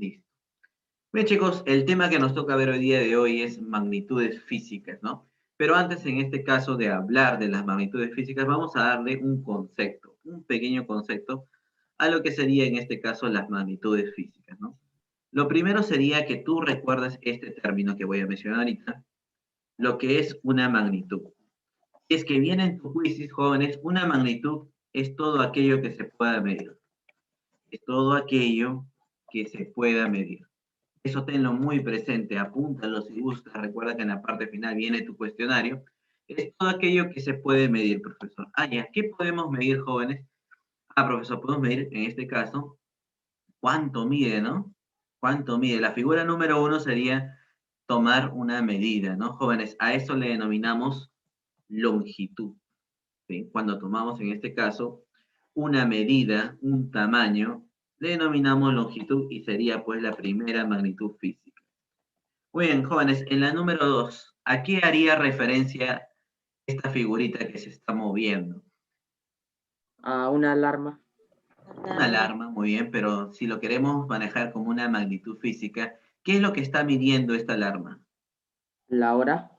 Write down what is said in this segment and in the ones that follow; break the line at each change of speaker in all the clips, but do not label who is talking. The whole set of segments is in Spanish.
Listo. Bien, chicos, el tema que nos toca ver hoy día de hoy es magnitudes físicas, ¿no? Pero antes, en este caso, de hablar de las magnitudes físicas, vamos a darle un concepto, un pequeño concepto a lo que sería en este caso las magnitudes físicas, ¿no? Lo primero sería que tú recuerdes este término que voy a mencionar ahorita, lo que es una magnitud. Si es que viene en tu quiz, jóvenes, una magnitud es todo aquello que se pueda medir. Es todo aquello que se pueda medir. Eso tenlo muy presente, apúntalo si gustas. Recuerda que en la parte final viene tu cuestionario. Es todo aquello que se puede medir, profesor. Ah, ya, ¿qué podemos medir, jóvenes? Ah, profesor, podemos medir, en este caso, cuánto mide, ¿no? ¿Cuánto mide? La figura número uno sería tomar una medida, ¿no, jóvenes? A eso le denominamos longitud, ¿sí? Cuando tomamos, en este caso, una medida, un tamaño, le denominamos longitud y sería, pues, la primera magnitud física. Muy bien, jóvenes, en la número 2, ¿a qué haría referencia esta figurita que se está moviendo?
A una alarma.
Una alarma, muy bien, pero si lo queremos manejar como una magnitud física, ¿qué es lo que está midiendo esta alarma?
La hora.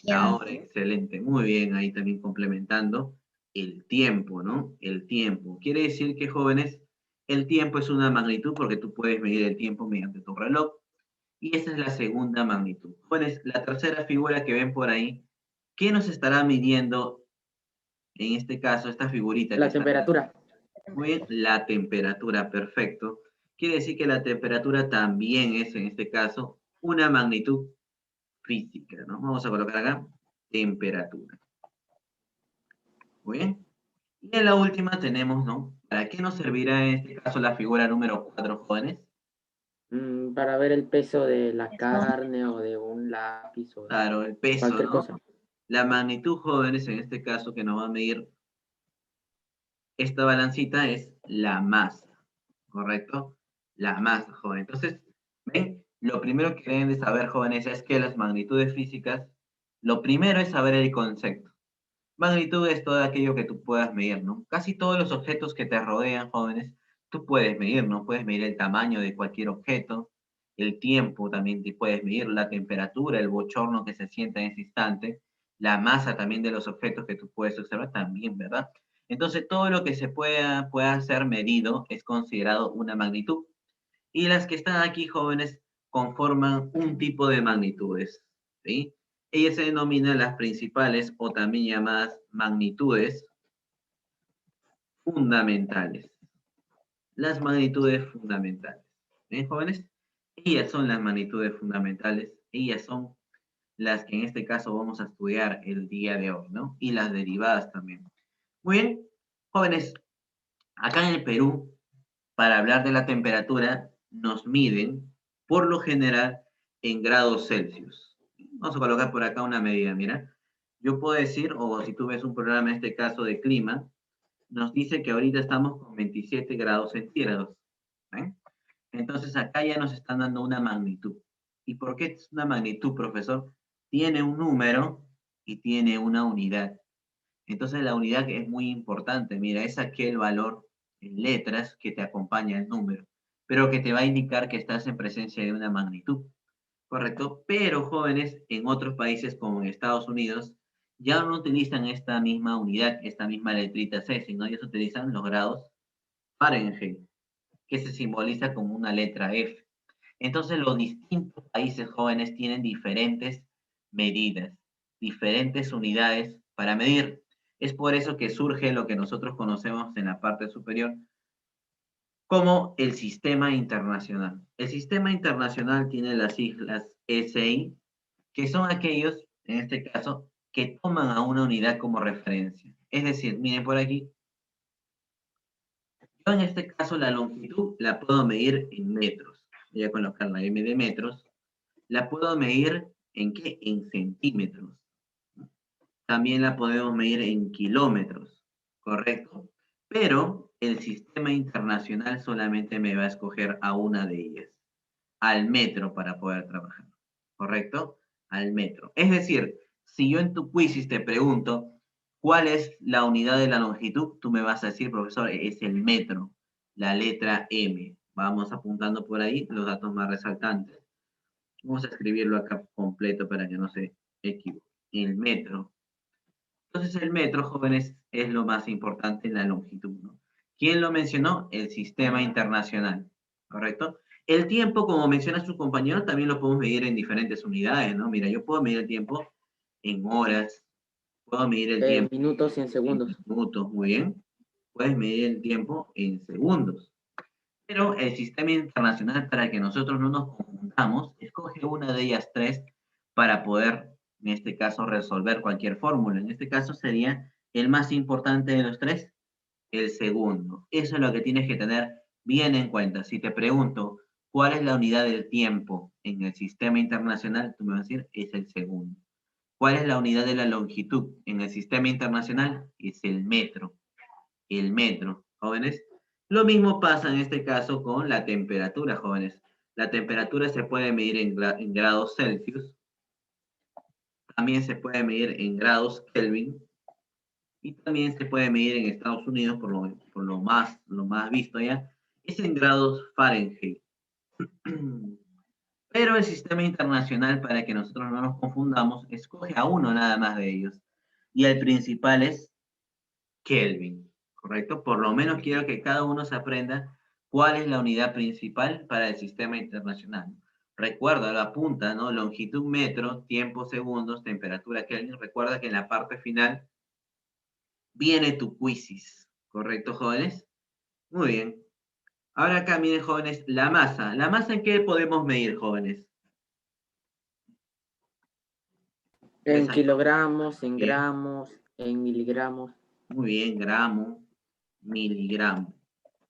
La hora, excelente, muy bien, ahí también complementando el tiempo, ¿no? El tiempo. Quiere decir que, jóvenes, el tiempo es una magnitud porque tú puedes medir el tiempo mediante tu reloj. Y esa es la segunda magnitud. Jóvenes, la tercera figura que ven por ahí, ¿qué nos estará midiendo en este caso esta figurita que
La
está acá?
temperatura.
Muy bien, la temperatura, perfecto. Quiere decir que la temperatura también es, en este caso, una magnitud física, ¿no? Vamos a colocar acá temperatura. Muy bien. Y en la última tenemos, ¿no? ¿Para qué nos servirá en este caso la figura número 4, jóvenes?
Para ver el peso de la carne o de un lápiz o
Claro, el peso,
cualquier
¿no?
cosa.
La magnitud, jóvenes, en este caso que nos va a medir esta balancita es la masa, ¿correcto? La masa, joven. Entonces, ¿ven? Lo primero que deben de saber, jóvenes, es que las magnitudes físicas, lo primero es saber el concepto. Magnitud es todo aquello que tú puedas medir, ¿no? Casi todos los objetos que te rodean, jóvenes, tú puedes medir, ¿no? Puedes medir el tamaño de cualquier objeto, el tiempo también te puedes medir, la temperatura, el bochorno que se sienta en ese instante, la masa también de los objetos que tú puedes observar también, ¿verdad? Entonces, todo lo que se pueda ser medido es considerado una magnitud. Y las que están aquí, jóvenes, conforman un tipo de magnitudes, ¿sí? Ellas se denominan las principales o también llamadas magnitudes fundamentales. Las magnitudes fundamentales. ¿Bien, jóvenes? Ellas son las magnitudes fundamentales. Ellas son las que en este caso vamos a estudiar el día de hoy, ¿no? Y las derivadas también. Muy bien, jóvenes, acá en el Perú, para hablar de la temperatura, nos miden, por lo general, en grados Celsius. Vamos a colocar por acá una medida, mira. Yo puedo decir, o si tú ves un programa, en este caso de clima, nos dice que ahorita estamos con 27 grados centígrados. ¿Eh? Entonces acá ya nos están dando una magnitud. ¿Y por qué es una magnitud, profesor? Tiene un número y tiene una unidad. Entonces la unidad es muy importante. Mira, es aquel valor en letras que te acompaña el número, pero que te va a indicar que estás en presencia de una magnitud. ¿Correcto? Pero jóvenes, en otros países como en Estados Unidos, ya no utilizan esta misma unidad, esta misma letrita C, sino ellos utilizan los grados Fahrenheit, que se simboliza como una letra F. Entonces, los distintos países jóvenes tienen diferentes medidas, diferentes unidades para medir. Es por eso que surge lo que nosotros conocemos en la parte superior como el sistema internacional. El sistema internacional tiene las siglas SI, que son aquellos, en este caso, que toman a una unidad como referencia. Es decir, miren por aquí, yo en este caso la longitud la puedo medir en metros. Voy a colocar la M de metros. La puedo medir en qué? En centímetros. También la podemos medir en kilómetros, ¿correcto? Pero el sistema internacional solamente me va a escoger a una de ellas, al metro para poder trabajar, ¿correcto? Al metro. Es decir, si yo en tu quiz te pregunto cuál es la unidad de la longitud, tú me vas a decir, profesor, es el metro, la letra M, Vamos apuntando por ahí los datos más resaltantes. Vamos a escribirlo acá completo para que no se equivoque. El metro. Entonces el metro, jóvenes, es lo más importante en la longitud, ¿no? ¿Quién lo mencionó? El sistema internacional, ¿correcto? El tiempo, como menciona su compañero, también lo podemos medir en diferentes unidades, ¿no? Mira, yo puedo medir el tiempo en horas, puedo medir el
En
tiempo
minutos y en
en
segundos.
minutos, muy bien. Puedes medir el tiempo en segundos. Pero el sistema internacional, para que nosotros no nos confundamos, escoge una de ellas tres para poder, en este caso, resolver cualquier fórmula. En este caso sería el más importante de los tres, el segundo. Eso es lo que tienes que tener bien en cuenta. Si te pregunto, ¿cuál es la unidad del tiempo en el sistema internacional? Tú me vas a decir, es el segundo. ¿Cuál es la unidad de la longitud en el sistema internacional? Es el metro. El metro, jóvenes. Lo mismo pasa en este caso con la temperatura, jóvenes. La temperatura se puede medir en grados Celsius, también se puede medir en grados Kelvin y también se puede medir en Estados Unidos, por lo más visto ya, es en grados Fahrenheit. Pero el sistema internacional, para que nosotros no nos confundamos, escoge a uno nada más de ellos. Y el principal es Kelvin, ¿correcto? Por lo menos quiero que cada uno se aprenda cuál es la unidad principal para el sistema internacional. Recuerda, la punta, ¿no? Longitud metro, tiempo segundos, temperatura Kelvin. Recuerda que en la parte final viene tu quizzes, ¿correcto, jóvenes? Muy bien. Ahora acá, miren, jóvenes, la masa. ¿La masa en qué podemos medir, jóvenes?
En
¿Ves ahí?
kilogramos, en
Bien.
gramos, en miligramos.
Muy bien, gramo, miligramo.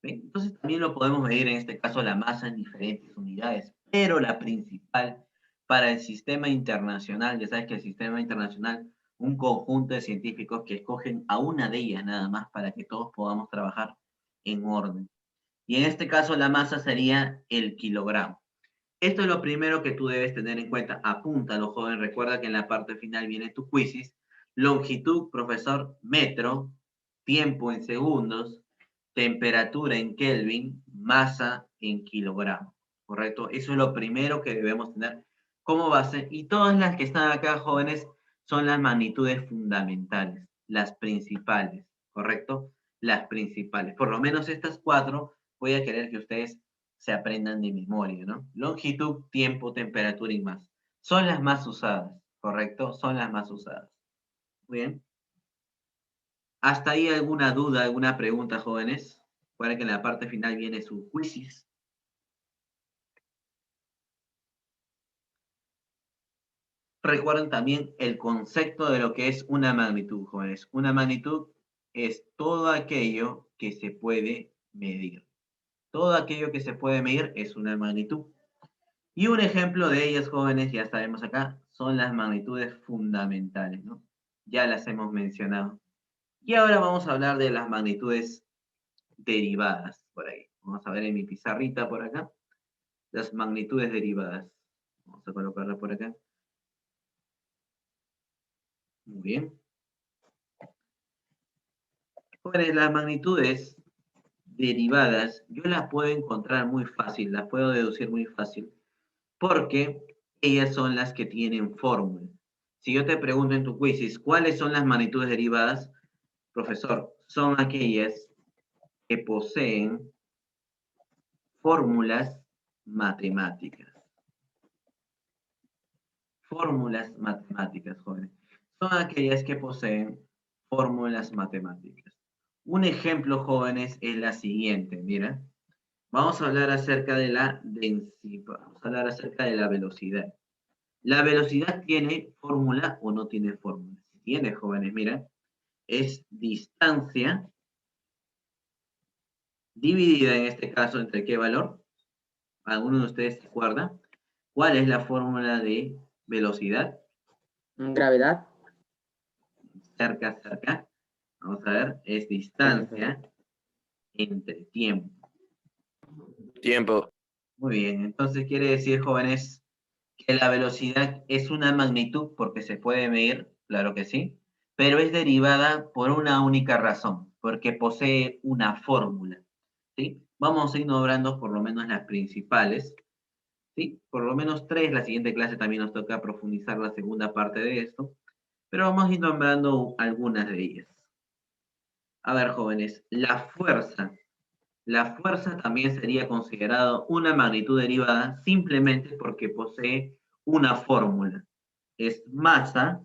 ¿Ven? Entonces también lo podemos medir en este caso la masa en diferentes unidades, pero la principal para el sistema internacional, ya sabes que el sistema internacional, un conjunto de científicos que escogen a una de ellas nada más para que todos podamos trabajar en orden. Y en este caso la masa sería el kilogramo. Esto es lo primero que tú debes tener en cuenta. Apúntalo, joven. Recuerda que en la parte final viene tu quizzes. Longitud, profesor, metro, tiempo en segundos, temperatura en Kelvin, masa en kilogramo. ¿Correcto? Eso es lo primero que debemos tener como base. Y todas las que están acá, jóvenes, son las magnitudes fundamentales, las principales. ¿Correcto? Las principales. Por lo menos estas cuatro voy a querer que ustedes se aprendan de memoria, ¿no? Longitud, tiempo, temperatura y más. Son las más usadas, ¿correcto? Son las más usadas. Muy bien. ¿Hasta ahí alguna duda, alguna pregunta, jóvenes? Recuerden que en la parte final viene su quizzes. Recuerden también el concepto de lo que es una magnitud, jóvenes. Una magnitud es todo aquello que se puede medir. Todo aquello que se puede medir es una magnitud. Y un ejemplo de ellas, jóvenes, ya sabemos acá, son las magnitudes fundamentales, ¿no? Ya las hemos mencionado. Y ahora vamos a hablar de las magnitudes derivadas, por ahí. Vamos a ver en mi pizarrita por acá, las magnitudes derivadas. Vamos a colocarla por acá. Muy bien. Jóvenes, las magnitudes derivadas, yo las puedo encontrar muy fácil, las puedo deducir muy fácil, porque ellas son las que tienen fórmula. Si yo te pregunto en tu quiz, ¿cuáles son las magnitudes derivadas? Profesor, son aquellas que poseen fórmulas matemáticas. Fórmulas matemáticas, jóvenes. Son aquellas que poseen fórmulas matemáticas. Un ejemplo, jóvenes, es la siguiente. Mira, vamos a hablar acerca de la densidad, vamos a hablar acerca de la velocidad. ¿La velocidad tiene fórmula o no tiene fórmula? Tiene, jóvenes, mira, es distancia dividida en este caso entre qué valor. ¿Alguno de ustedes se acuerda? ¿Cuál es la fórmula de velocidad?
Gravedad.
Cerca, cerca. Vamos a ver, es distancia entre tiempo.
Tiempo.
Muy bien, entonces quiere decir, jóvenes, que la velocidad es una magnitud porque se puede medir, claro que sí, pero es derivada por una única razón, porque posee una fórmula, ¿sí? Vamos a ir nombrando por lo menos las principales, ¿sí? Por lo menos 3, la siguiente clase también nos toca profundizar la segunda parte de esto, pero vamos a ir nombrando algunas de ellas. A ver, jóvenes, la fuerza. La fuerza también sería considerado una magnitud derivada simplemente porque posee una fórmula. Es masa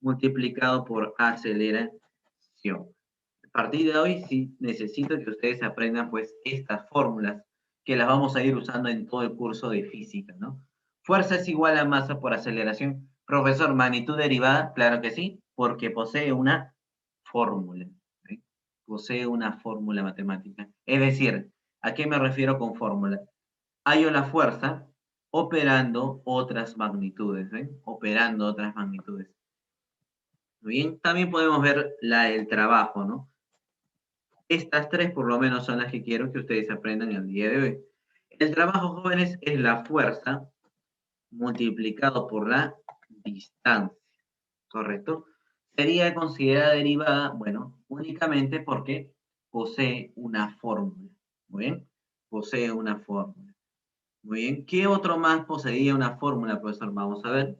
multiplicado por aceleración. A partir de hoy sí necesito que ustedes aprendan pues estas fórmulas que las vamos a ir usando en todo el curso de física, ¿no? Fuerza es igual a masa por aceleración. Profesor, magnitud derivada, claro que sí, porque posee una fórmula. ¿Sí? Posee una fórmula matemática. Es decir, ¿a qué me refiero con fórmula? Hallo la fuerza operando otras magnitudes, ¿ven? Operando otras magnitudes. Muy bien, también podemos ver el trabajo, ¿no? Estas 3 por lo menos son las que quiero que ustedes aprendan el día de hoy. El trabajo, jóvenes, es la fuerza multiplicado por la distancia, ¿correcto? Sería considerada derivada, bueno, únicamente porque posee una fórmula. Muy bien, posee una fórmula. Muy bien, ¿qué otro más poseía una fórmula, profesor? Vamos a ver.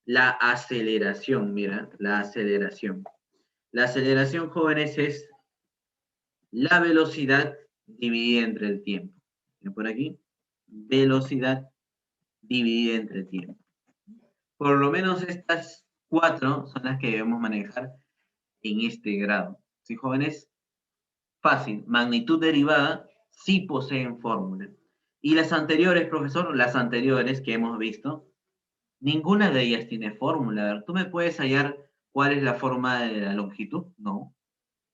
La aceleración, mira, la aceleración. La aceleración, jóvenes, es la velocidad dividida entre el tiempo. ¿Ven por aquí? Velocidad dividida entre el tiempo. Por lo menos estas 4 son las que debemos manejar en este grado. ¿Sí, jóvenes? Fácil. Magnitud derivada sí poseen fórmula. Y las anteriores, profesor, las anteriores que hemos visto, ninguna de ellas tiene fórmula. A ver, ¿tú me puedes hallar cuál es la forma de la longitud? No.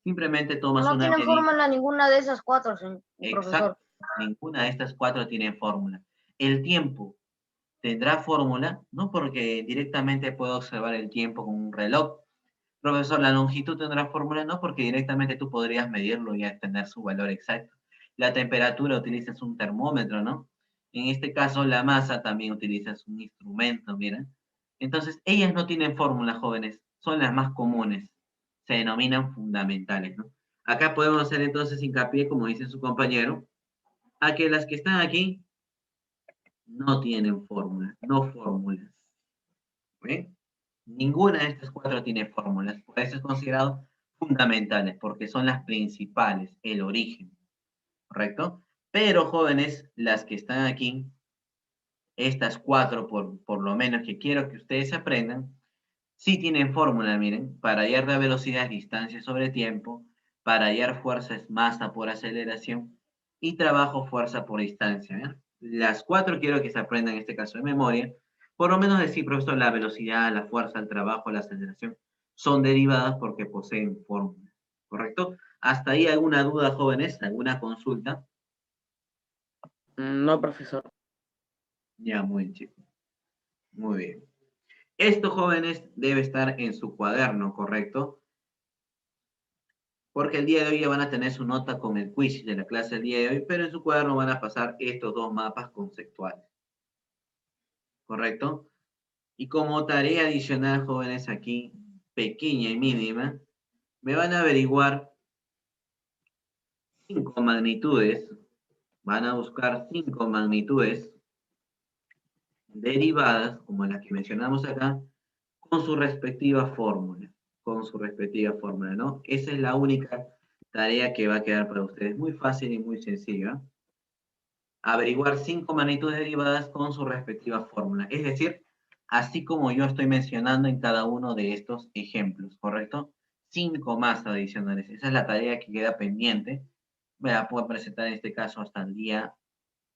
Simplemente tomas
No
una
tienen
medida.
fórmula ninguna de esas 4, profesor.
Exacto. Ninguna de estas 4 tiene fórmula. El tiempo tendrá fórmula, no porque directamente puedo observar el tiempo con un reloj. Profesor, la longitud tendrá fórmula, no porque directamente tú podrías medirlo y tener su valor exacto. La temperatura utilizas un termómetro, ¿no? En este caso, la masa también utilizas un instrumento, mira. Entonces, ellas no tienen fórmula, jóvenes, son las más comunes. Se denominan fundamentales, ¿no? Acá podemos hacer entonces hincapié, como dice su compañero, a que las que están aquí no tienen fórmula, no fórmulas. ¿Ven? Ninguna de estas 4 tiene fórmulas, por eso es considerado fundamentales, porque son las principales, el origen, ¿correcto? Pero jóvenes, las que están aquí, estas 4 por lo menos que quiero que ustedes aprendan, sí tienen fórmula, miren, para hallar la velocidad es distancia sobre tiempo, para hallar fuerza es masa por aceleración y trabajo fuerza por distancia. ¿Eh? Las 4 quiero que se aprendan en este caso de memoria, por lo menos decir, profesor, la velocidad, la fuerza, el trabajo, la aceleración son derivadas porque poseen fórmula, ¿correcto? ¿Hasta ahí alguna duda, jóvenes? ¿Alguna consulta?
No, profesor.
Ya, muy bien, chicos. Muy bien. Esto, jóvenes, debe estar en su cuaderno, ¿correcto? Porque el día de hoy ya van a tener su nota con el quiz de la clase del día de hoy, pero en su cuaderno van a pasar estos 2 mapas conceptuales, ¿correcto? Y como tarea adicional, jóvenes, aquí, pequeña y mínima, me van a averiguar 5 magnitudes, van a buscar 5 magnitudes derivadas, como las que mencionamos acá, con su respectiva fórmula, ¿no? Esa es la única tarea que va a quedar para ustedes, muy fácil y muy sencilla. Averiguar 5 magnitudes derivadas con su respectiva fórmula, es decir, así como yo estoy mencionando en cada uno de estos ejemplos, ¿correcto? 5 más adicionales, esa es la tarea que queda pendiente, me la puedo presentar en este caso hasta el día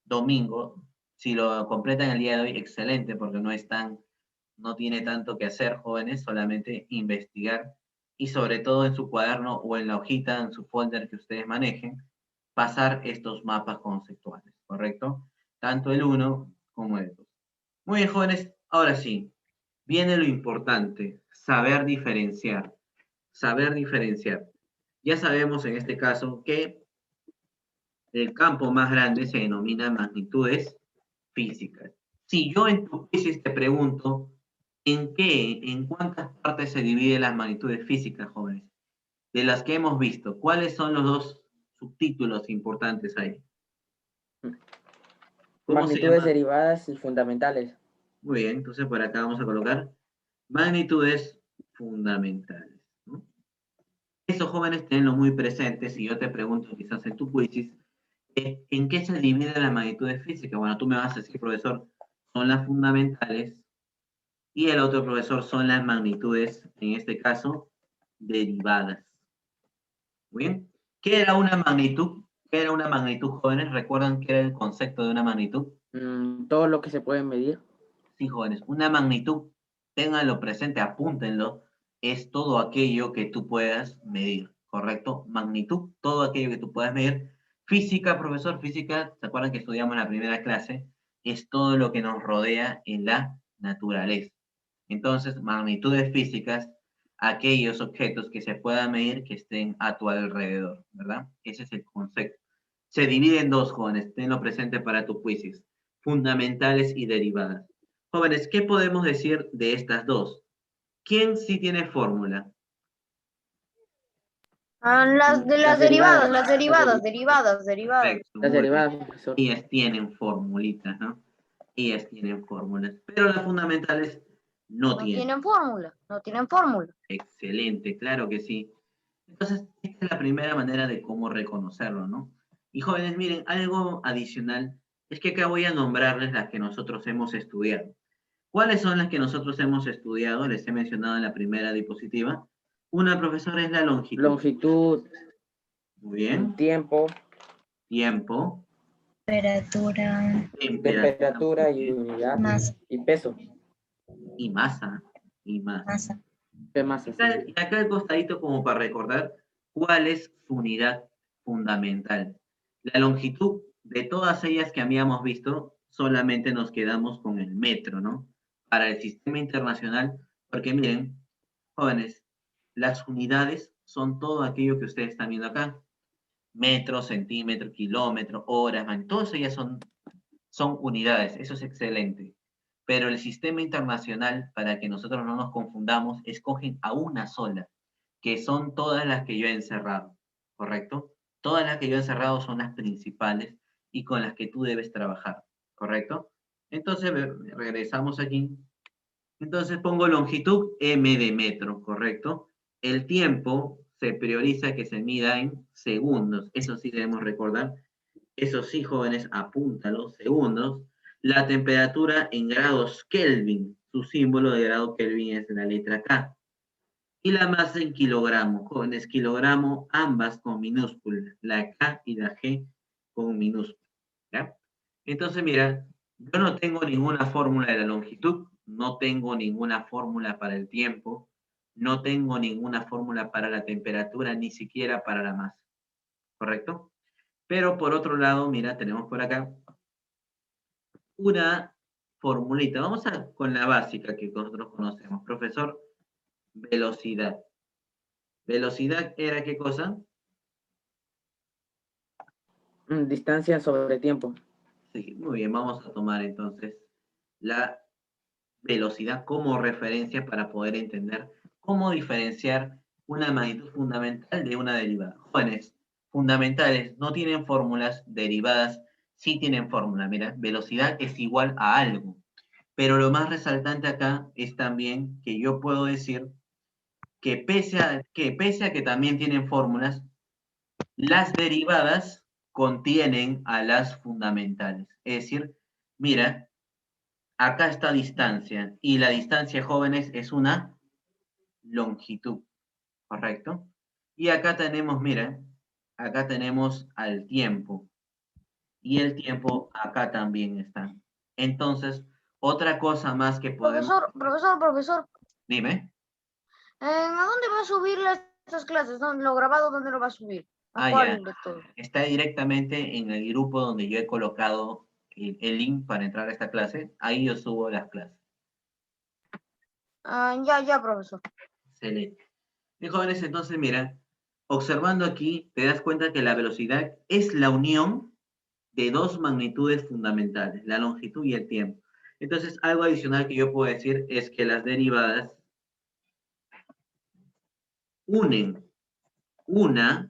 domingo. Si lo completan el día de hoy, excelente, porque no tiene tanto que hacer, jóvenes, solamente investigar y sobre todo en su cuaderno o en la hojita, en su folder que ustedes manejen, pasar estos mapas conceptuales, ¿correcto? Tanto el 1 como el 2. Muy bien, jóvenes, ahora sí, viene lo importante, saber diferenciar. Saber diferenciar. Ya sabemos en este caso que el campo más grande se denomina magnitudes físicas. Si yo en tu tesis te pregunto, en cuántas partes se dividen las magnitudes físicas, jóvenes? De las que hemos visto, ¿cuáles son los 2 subtítulos importantes ahí. ¿Cómo se
Magnitudes
llama?
derivadas y fundamentales.
Muy bien, entonces por acá vamos a colocar magnitudes fundamentales, ¿no? Eso, jóvenes, tenlo muy presente. Si yo te pregunto quizás en tu quiz, ¿en qué se divide la magnitud de física? Bueno, tú me vas a decir, profesor, son las fundamentales, y el otro, profesor, son las magnitudes, en este caso, derivadas. Muy bien. ¿Qué era una magnitud? ¿Qué era una magnitud, jóvenes? ¿Recuerdan qué era el concepto de una magnitud?
Todo lo que se puede medir.
Sí, jóvenes. Una magnitud, ténganlo presente, apúntenlo, es todo aquello que tú puedas medir, ¿correcto? Magnitud, todo aquello que tú puedas medir. Física, profesor, física, ¿se acuerdan que estudiamos en la primera clase? Es todo lo que nos rodea en la naturaleza. Entonces, magnitudes físicas, aquellos objetos que se puedan medir que estén a tu alrededor, ¿verdad? Ese es el concepto. Se divide en dos, jóvenes, tenlo presente para tu quizzes, fundamentales y derivadas. Jóvenes, ¿qué podemos decir de estas dos? ¿Quién sí tiene fórmula?
Las
Las
derivadas,
derivadas.
derivadas.
Perfecto,
Las
muy bien.
derivadas, profesor.
Ellas tienen formulitas, ¿no? Ellas tienen fórmulas, pero las fundamentales no
No
tienen.
tienen fórmula, no tienen fórmula.
Excelente, claro que sí. Entonces, esta es la primera manera de cómo reconocerlo, ¿no? Y jóvenes, miren, algo adicional es que acá voy a nombrarles las que nosotros hemos estudiado. ¿Cuáles son las que nosotros hemos estudiado? Les he mencionado en la primera diapositiva. Una, profesora, es la longitud.
Longitud,
Muy bien.
tiempo,
Tiempo.
Temperatura.
temperatura y unidad.
Masa.
Y peso.
Y masa. Y masa.
Masa.
¿Qué más?
Y acá al costadito como para recordar cuál es su unidad fundamental. La longitud, de todas ellas que habíamos visto, solamente nos quedamos con el metro, ¿no? Para el sistema internacional, porque miren, jóvenes, las unidades son todo aquello que ustedes están viendo acá. Metro, centímetro, kilómetro, horas, todas ellas son unidades, eso es excelente. Pero el sistema internacional, para que nosotros no nos confundamos, escogen a una sola, que son todas las que yo he encerrado, ¿correcto? Todas las que yo he encerrado son las principales y con las que tú debes trabajar, ¿correcto? Entonces, regresamos aquí. Entonces pongo longitud m de metro, ¿correcto? El tiempo se prioriza que se mida en segundos, eso sí debemos recordar. Eso sí, jóvenes, apúntalo, segundos. La temperatura en grados Kelvin, su símbolo de grado Kelvin es la letra K. Y la masa en kilogramos, jóvenes, kilogramo, ambas con minúscula, la K y la G con minúscula. ¿Ya? Entonces, mira, yo no tengo ninguna fórmula de la longitud, no tengo ninguna fórmula para el tiempo, no tengo ninguna fórmula para la temperatura, ni siquiera para la masa. ¿Correcto? Pero por otro lado, mira, tenemos por acá una formulita. Vamos con la básica que nosotros conocemos. Profesor, velocidad. ¿Velocidad era qué cosa?
Distancia sobre tiempo.
Sí, muy bien. Vamos a tomar entonces la velocidad como referencia para poder entender cómo diferenciar una magnitud fundamental de una derivada. Jóvenes, fundamentales no tienen fórmulas, derivadas sí tienen fórmula. Mira, velocidad es igual a algo. Pero lo más resaltante acá es también que yo puedo decir que pese a que también tienen fórmulas, las derivadas contienen a las fundamentales. Es decir, mira, acá está distancia y la distancia, jóvenes, es una longitud, ¿correcto? Y acá tenemos, mira, acá tenemos al tiempo y el tiempo acá también está. Entonces, otra cosa más que podemos...
Profesor.
Dime.
¿A dónde va a subir estas clases? ¿Lo grabado dónde lo va a subir? ¿A
Ya.
cuál de todos?
Está directamente en el grupo donde yo he colocado el link para entrar a esta clase. Ahí yo subo las clases.
Ya, profesor.
Excelente. Bien, jóvenes, entonces mira, observando aquí, te das cuenta que la velocidad es la unión de dos magnitudes fundamentales, la longitud y el tiempo. Entonces, algo adicional que yo puedo decir es que las derivadas unen una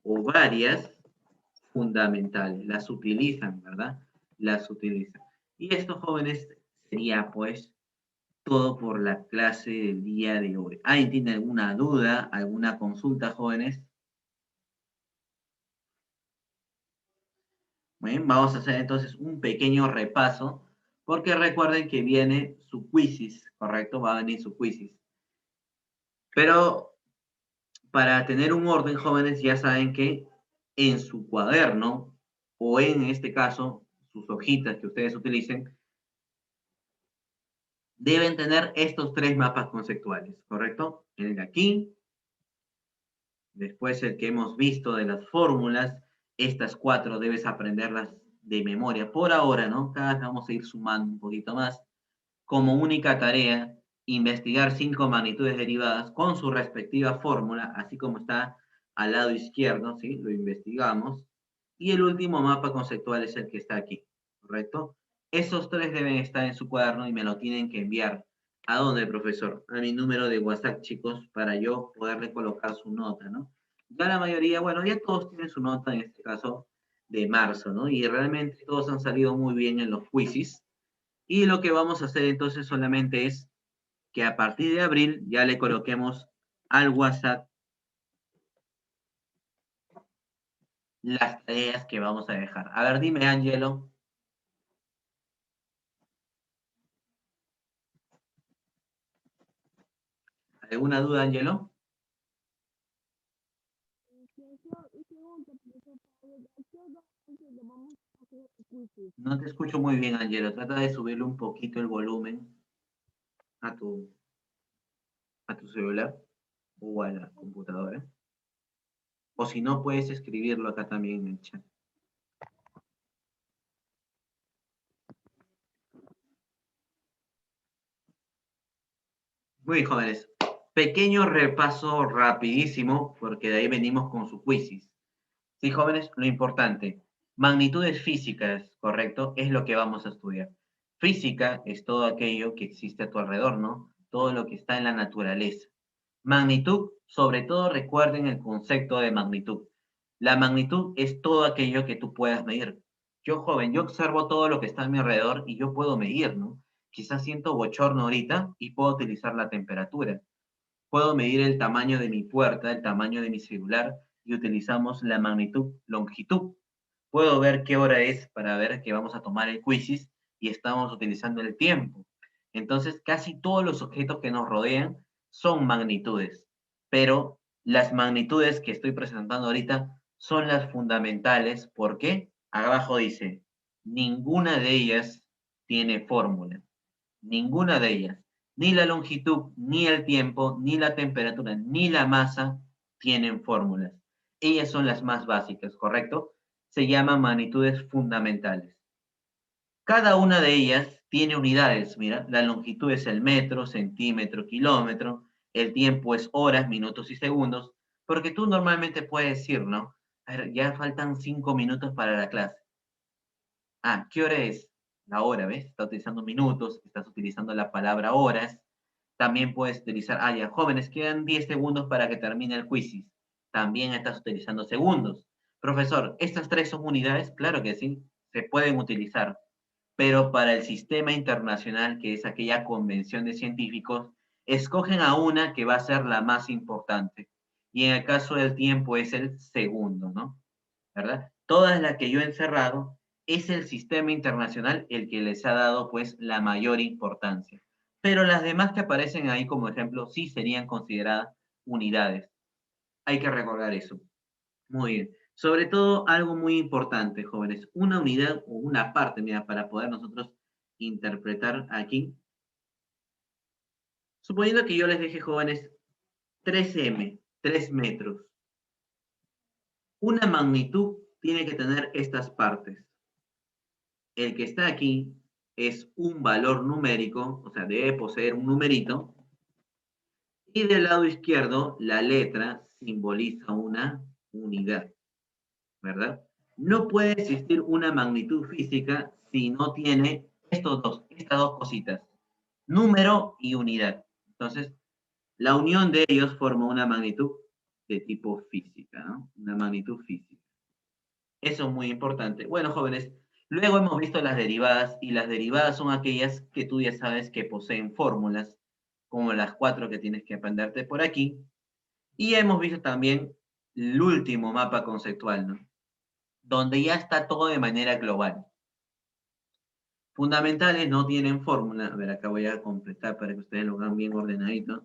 o varias fundamentales. Las utilizan, ¿verdad? Las utilizan. Y esto, jóvenes, sería pues todo por la clase del día de hoy. ¿Alguien tiene alguna duda, alguna consulta, jóvenes? Bien, vamos a hacer entonces un pequeño repaso, porque recuerden que viene su quizzes, ¿correcto? Va a venir su quizzes. Pero para tener un orden, jóvenes, ya saben que en su cuaderno, o en este caso, sus hojitas que ustedes utilicen, deben tener estos 3 mapas conceptuales, ¿correcto? El de aquí, después el que hemos visto de las fórmulas, estas 4 debes aprenderlas de memoria por ahora, ¿no? Cada vez vamos a ir sumando un poquito más. Como única tarea, investigar 5 magnitudes derivadas con su respectiva fórmula, así como está al lado izquierdo, ¿sí? Lo investigamos. Y el último mapa conceptual es el que está aquí, ¿correcto? Esos 3 deben estar en su cuaderno y me lo tienen que enviar. ¿A dónde, profesor? A mi número de WhatsApp, chicos, para yo poderle colocar su nota, ¿no? Ya la mayoría, bueno, ya todos tienen su nota, en este caso, de marzo, ¿no? Y realmente todos han salido muy bien en los quizzes. Y lo que vamos a hacer entonces solamente es que a partir de abril ya le coloquemos al WhatsApp las tareas que vamos a dejar. A ver, dime, Angelo. ¿Alguna duda, Angelo? No te escucho muy bien, Angelo. Trata de subirle un poquito el volumen a tu celular o a la computadora. O si no, puedes escribirlo acá también en el chat. Muy bien, jóvenes. Pequeño repaso rapidísimo, porque de ahí venimos con su quizzes. Sí, jóvenes, lo importante. Magnitudes físicas, ¿correcto? Es lo que vamos a estudiar. Física es todo aquello que existe a tu alrededor, ¿no? Todo lo que está en la naturaleza. Magnitud, sobre todo recuerden el concepto de magnitud. La magnitud es todo aquello que tú puedas medir. Yo, joven, yo observo todo lo que está a mi alrededor y yo puedo medir, ¿no? Quizás siento bochorno ahorita y puedo utilizar la temperatura. Puedo medir el tamaño de mi puerta, el tamaño de mi celular y utilizamos la magnitud longitud. Puedo ver qué hora es para ver que vamos a tomar el quizzes y estamos utilizando el tiempo. Entonces, casi todos los objetos que nos rodean son magnitudes, pero las magnitudes que estoy presentando ahorita son las fundamentales. ¿Por qué? Abajo dice, ninguna de ellas tiene fórmula. Ninguna de ellas. Ni la longitud, ni el tiempo, ni la temperatura, ni la masa tienen fórmulas. Ellas son las más básicas, ¿correcto? Se llaman magnitudes fundamentales. Cada una de ellas tiene unidades, mira, la longitud es el metro, centímetro, kilómetro, el tiempo es horas, minutos y segundos, porque tú normalmente puedes decir, ¿no? A ver, ya faltan 5 minutos para la clase. Ah, ¿qué hora es? La hora, ¿ves? Estás utilizando minutos, estás utilizando la palabra horas. También puedes utilizar, ya, jóvenes, quedan 10 segundos para que termine el quizzes. También estás utilizando segundos. Profesor, ¿estas 3 son unidades? Claro que sí, se pueden utilizar. Pero para el sistema internacional, que es aquella convención de científicos, escogen a una que va a ser la más importante. Y en el caso del tiempo es el segundo, ¿no? ¿Verdad? Todas las que yo he encerrado es el sistema internacional el que les ha dado pues la mayor importancia. Pero las demás que aparecen ahí como ejemplo sí serían consideradas unidades. Hay que recordar eso. Muy bien. Sobre todo algo muy importante, jóvenes, una unidad o una parte, mira, para poder nosotros interpretar aquí. Suponiendo que yo les deje, jóvenes, 3M, 3 metros. Una magnitud tiene que tener estas partes. El que está aquí es un valor numérico, o sea, debe poseer un numerito, y del lado izquierdo la letra simboliza una unidad, ¿verdad? No puede existir una magnitud física si no tiene estas dos cositas, número y unidad. Entonces, la unión de ellos forma una magnitud. de tipo física, ¿no? Una magnitud física. Eso es muy importante. Bueno, jóvenes, luego hemos visto las derivadas, y las derivadas son aquellas que tú ya sabes que poseen fórmulas, como las 4 que tienes que aprenderte por aquí. Y hemos visto también el último mapa conceptual, ¿no? Donde ya está todo de manera global. Fundamentales no tienen fórmula. A ver, acá voy a completar para que ustedes lo vean bien ordenadito.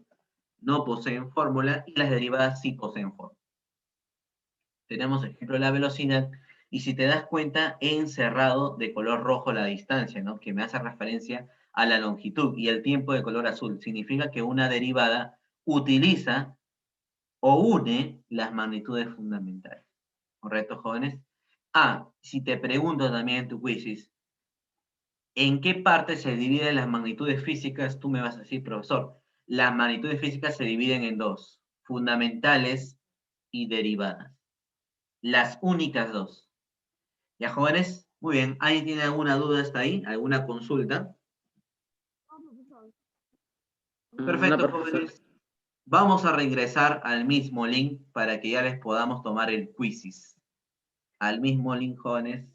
No poseen fórmula, y las derivadas sí poseen fórmula. Tenemos el ejemplo de la velocidad, y si te das cuenta, he encerrado de color rojo la distancia, ¿no? Que me hace referencia a la longitud, y el tiempo de color azul. Significa que una derivada utiliza o une las magnitudes fundamentales. ¿Correcto, jóvenes? Si te pregunto también en tu quizzes, ¿en qué parte se dividen las magnitudes físicas? Tú me vas a decir, profesor, las magnitudes físicas se dividen en dos: fundamentales y derivadas. Las únicas dos. ¿Ya, jóvenes? Muy bien. ¿Alguien tiene alguna duda hasta ahí? ¿Alguna consulta? Perfecto,
No, profesor.
jóvenes. Vamos a regresar al mismo link para que ya les podamos tomar el quizzes. Al mismo link, jóvenes.